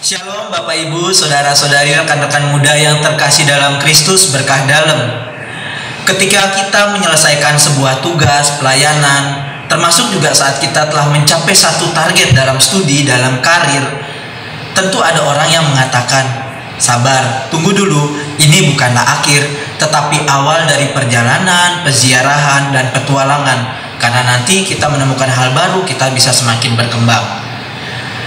Shalom Bapak Ibu, Saudara-saudari, rekan-rekan muda yang terkasih dalam Kristus, berkah dalam. Ketika kita menyelesaikan sebuah tugas, pelayanan, termasuk juga saat kita telah mencapai satu target dalam studi, dalam karir, tentu ada orang yang mengatakan, sabar, tunggu dulu, ini bukanlah akhir, tetapi awal dari perjalanan, peziarahan, dan petualangan. Karena nanti kita menemukan hal baru, kita bisa semakin berkembang.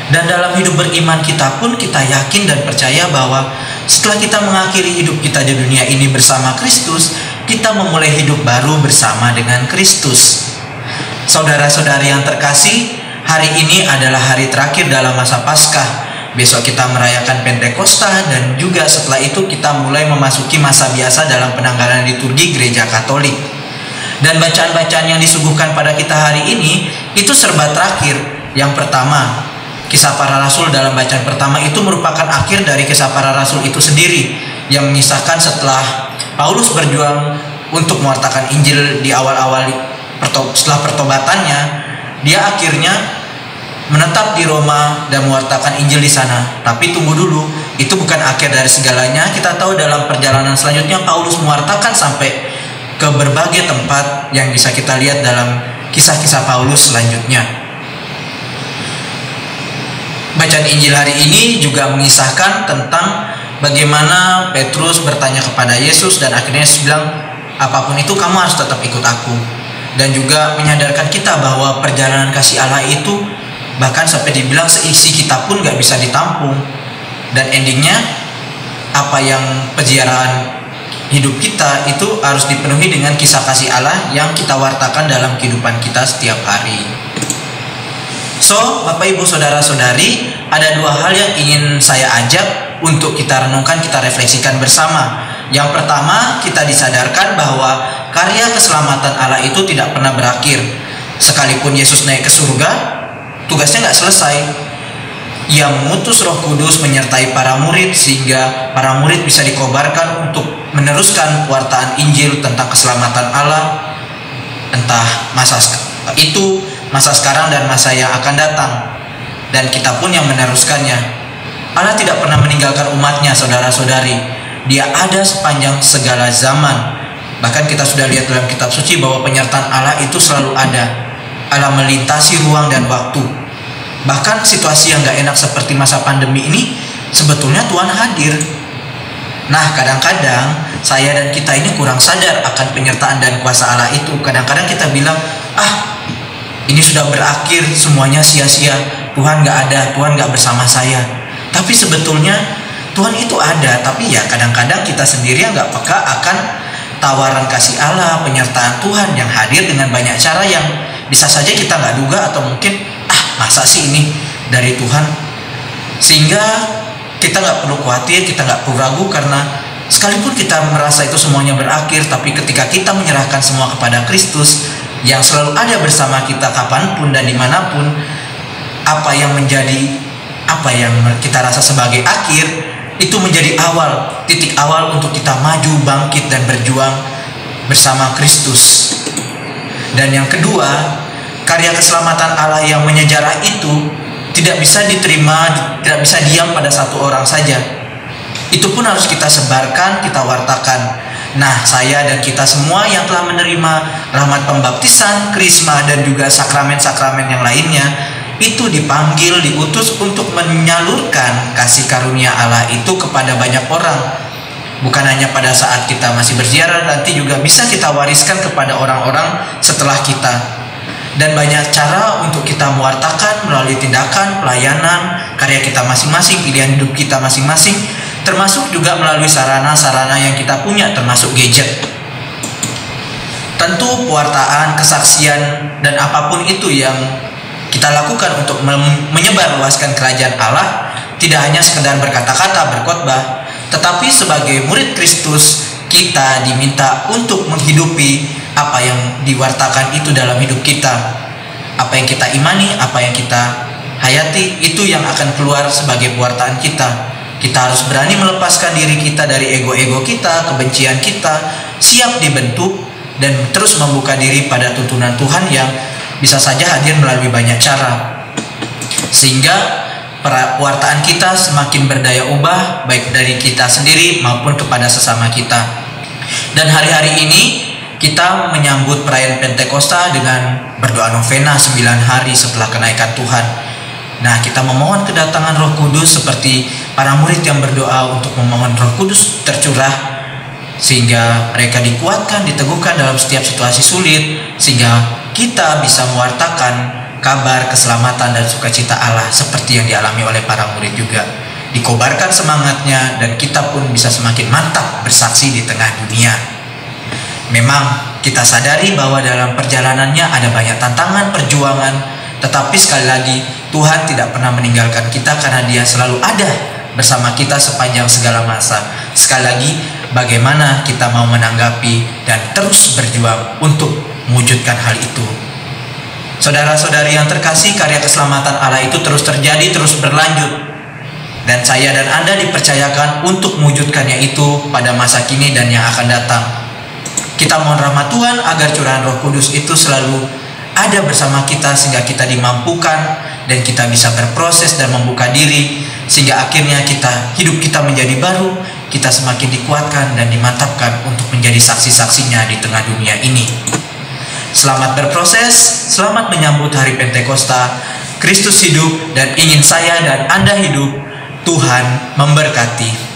Dan dalam hidup beriman kita pun kita yakin dan percaya bahwa setelah kita mengakhiri hidup kita di dunia ini bersama Kristus, kita memulai hidup baru bersama dengan Kristus. Saudara-saudari yang terkasih, hari ini adalah hari terakhir dalam masa Paskah. Besok kita merayakan Pentakosta dan juga setelah itu kita mulai memasuki masa biasa dalam penanggalan liturgi Gereja Katolik. Dan bacaan-bacaan yang disuguhkan pada kita hari ini itu serba terakhir. Yang pertama, Kisah Para Rasul dalam bacaan pertama itu merupakan akhir dari Kisah Para Rasul itu sendiri, yang mengisahkan setelah Paulus berjuang untuk mewartakan Injil di awal-awal setelah pertobatannya, dia akhirnya menetap di Roma dan mewartakan Injil di sana. Tapi tunggu dulu, itu bukan akhir dari segalanya. Kita tahu dalam perjalanan selanjutnya Paulus mewartakan sampai ke berbagai tempat yang bisa kita lihat dalam kisah-kisah Paulus selanjutnya. Bacaan Injil hari ini juga mengisahkan tentang bagaimana Petrus bertanya kepada Yesus dan akhirnya Yesus bilang, apapun itu kamu harus tetap ikut aku. Dan juga menyadarkan kita bahwa perjalanan kasih Allah itu bahkan sampai dibilang seisi kita pun gak bisa ditampung. Dan endingnya apa yang peziarahan hidup kita itu harus dipenuhi dengan kisah kasih Allah yang kita wartakan dalam kehidupan kita setiap hari. So, Bapak Ibu Saudara-saudari, ada dua hal yang ingin saya ajak untuk kita renungkan, kita refleksikan bersama. Yang pertama, kita disadarkan bahwa karya keselamatan Allah itu tidak pernah berakhir. Sekalipun Yesus naik ke surga, tugasnya nggak selesai. Ia mengutus Roh Kudus menyertai para murid sehingga para murid bisa dikobarkan untuk meneruskan pewartaan Injil tentang keselamatan Allah, entah masa sekarang dan masa yang akan datang. Dan kita pun yang meneruskannya. Allah tidak pernah meninggalkan umatnya, saudara-saudari. Dia ada sepanjang segala zaman. Bahkan kita sudah lihat dalam kitab suci bahwa penyertaan Allah itu selalu ada. Allah melintasi ruang dan waktu. Bahkan situasi yang gak enak seperti masa pandemi ini, sebetulnya Tuhan hadir. Nah, kadang-kadang saya dan kita ini kurang sadar akan penyertaan dan kuasa Allah itu. Kadang-kadang kita bilang, ini sudah berakhir, semuanya sia-sia, Tuhan gak ada, Tuhan gak bersama saya. Tapi sebetulnya Tuhan itu ada, tapi ya kadang-kadang kita sendiri yang gak peka akan tawaran kasih Allah, penyertaan Tuhan yang hadir dengan banyak cara yang bisa saja kita gak duga, atau mungkin masa sih ini dari Tuhan. Sehingga kita gak perlu khawatir, kita gak perlu ragu, karena sekalipun kita merasa itu semuanya berakhir, tapi ketika kita menyerahkan semua kepada Kristus yang selalu ada bersama kita kapanpun dan dimanapun, apa yang kita rasa sebagai akhir itu menjadi titik awal untuk kita maju, bangkit, dan berjuang bersama Kristus. Dan yang kedua, karya keselamatan Allah yang menyejarah itu tidak bisa diterima, tidak bisa diam pada satu orang saja. Itu pun harus kita sebarkan, kita wartakan. Nah, saya dan kita semua yang telah menerima rahmat pembaptisan, krisma, dan juga sakramen-sakramen yang lainnya, itu dipanggil, diutus untuk menyalurkan kasih karunia Allah itu kepada banyak orang. Bukan hanya pada saat kita masih berziarah, nanti juga bisa kita wariskan kepada orang-orang setelah kita. Dan banyak cara untuk kita mewartakan melalui tindakan, pelayanan, karya kita masing-masing, pilihan hidup kita masing-masing, termasuk juga melalui sarana-sarana yang kita punya, termasuk gadget. Tentu pewartaan, kesaksian, dan apapun itu yang kita lakukan untuk menyebarluaskan kerajaan Allah tidak hanya sekedar berkata-kata, berkhotbah, tetapi sebagai murid Kristus kita diminta untuk menghidupi apa yang diwartakan itu dalam hidup kita. Apa yang kita imani, apa yang kita hayati, itu yang akan keluar sebagai pewartaan kita. Kita harus berani melepaskan diri kita dari ego-ego kita, kebencian kita, siap dibentuk, dan terus membuka diri pada tuntunan Tuhan yang bisa saja hadir melalui banyak cara. Sehingga pewartaan kita semakin berdaya ubah, baik dari kita sendiri maupun kepada sesama kita. Dan hari-hari ini kita menyambut perayaan Pentakosta dengan berdoa novena 9 hari setelah kenaikan Tuhan. Nah, kita memohon kedatangan Roh Kudus seperti para murid yang berdoa untuk memohon Roh Kudus tercurah, sehingga mereka dikuatkan, diteguhkan dalam setiap situasi sulit, sehingga kita bisa mewartakan kabar keselamatan dan sukacita Allah seperti yang dialami oleh para murid juga. Dikobarkan semangatnya dan kita pun bisa semakin mantap bersaksi di tengah dunia. Memang kita sadari bahwa dalam perjalanannya ada banyak tantangan, perjuangan, tetapi sekali lagi Tuhan tidak pernah meninggalkan kita karena Dia selalu ada bersama kita sepanjang segala masa. Sekali lagi, bagaimana kita mau menanggapi dan terus berjuang untuk mewujudkan hal itu. Saudara-saudari yang terkasih, karya keselamatan Allah itu terus terjadi, terus berlanjut. Dan saya dan Anda dipercayakan untuk mewujudkannya itu pada masa kini dan yang akan datang. Kita mohon rahmat Tuhan agar curahan Roh Kudus itu selalu ada bersama kita, sehingga kita dimampukan dan kita bisa berproses dan membuka diri, sehingga akhirnya hidup kita menjadi baru, kita semakin dikuatkan dan dimantapkan untuk menjadi saksi-saksinya di tengah dunia ini. Selamat berproses, selamat menyambut hari Pentakosta. Kristus hidup dan ingin saya dan Anda hidup. Tuhan memberkati.